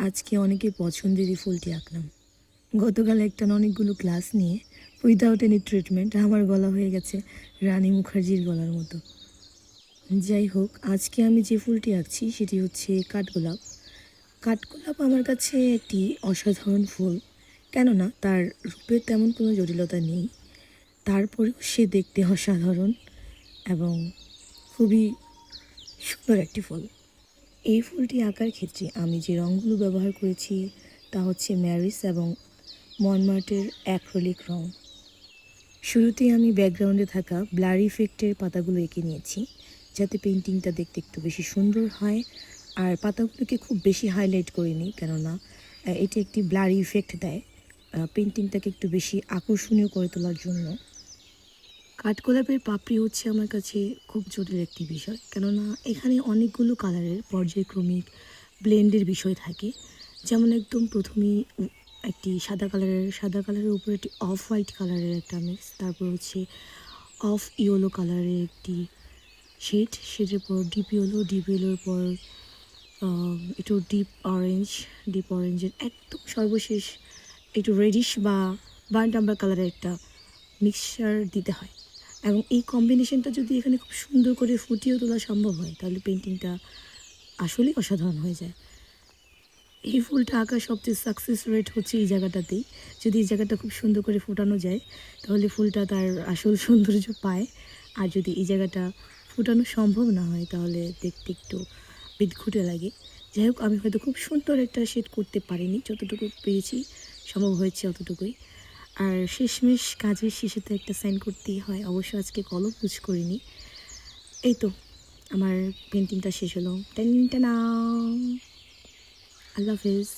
আজকে অনেকের পছন্দের এই ফুলটি আঁকলাম। গতকাল একটা না অনেকগুলো ক্লাস নিয়ে উইদাউট এনি ট্রিটমেন্ট আমার গলা হয়ে গেছে রানী মুখার্জির গলার মতো। যাই হোক, আজকে আমি যে ফুলটি আঁকছি সেটি হচ্ছে কাঠগোলাপ। কাঠগোলাপ আমার কাছে একটি অসাধারণ ফুল, কেননা তার রূপের তেমন কোনো জটিলতা নেই, তারপরেও সে দেখতে অসাধারণ এবং খুবই সুন্দর একটি ফুল। এই ফুলটি আঁকার ক্ষেত্রে আমি যে রঙগুলো ব্যবহার করেছি তা হচ্ছে ম্যারিস এবং মনমার্টের অ্যাক্রিলিক রং। শুরুতেই আমি ব্যাকগ্রাউন্ডে থাকা ব্লার ইফেক্টের পাতাগুলো এঁকে নিয়েছি, যাতে পেন্টিংটা দেখতে একটু বেশি সুন্দর হয়। আর পাতাগুলোকে খুব বেশি হাইলাইট করিনি, কেননা এটি একটি ব্লার ইফেক্ট দেয় পেন্টিংটাকে একটু বেশি আকর্ষণীয় করে তোলার জন্য। কাঠগোলাপের পাপড়ি হচ্ছে আমার কাছে খুব জটিল একটি বিষয়, কেননা এখানে অনেকগুলো কালারের পর্যায়ক্রমিক ব্লেন্ডের বিষয় থাকে। যেমন একদম প্রথমেই একটি সাদা কালারের উপরে একটি অফ হোয়াইট কালারের একটা মিক্স, তারপর হচ্ছে অফ ইয়েলো কালারের একটি শেডের পর ডিপ ইয়েলোর পর একটু ডিপ অরেঞ্জের একদম সর্বশেষ একটু রেডিশ বা বার্ন্ট আম্বার কালারের একটা মিক্সচার দিতে হয়। এবং এই কম্বিনেশনটা যদি এখানে খুব সুন্দর করে ফুটিয়ে তোলা সম্ভব হয়, তাহলে পেন্টিংটা আসলেই অসাধারণ হয়ে যায়। এই ফুলটা আঁকার সবচেয়ে সাকসেস রেট হচ্ছে এই জায়গাটাতেই। যদি এই জায়গাটা খুব সুন্দর করে ফোটানো যায়, তাহলে ফুলটা তার আসল সৌন্দর্য পায়। আর যদি এই জায়গাটা ফোটানো সম্ভব না হয়, তাহলে দেখতে একটু বিদঘুটে লাগে। যাই হোক, আমি হয়তো খুব সুন্দর একটা শেড করতে পারিনি, যতটুকু পেরেছি সম্ভব হয়েছে অতটুকুই। আর শেষমেশ কাজের শেষে তো একটা সাইন করতেই হয়, অবশ্য আজকে কলম ইউজ করিনি। এই তো আমার পেন্টিংটা শেষ হলো। টেন টানা, আল্লাহ হাফেজ।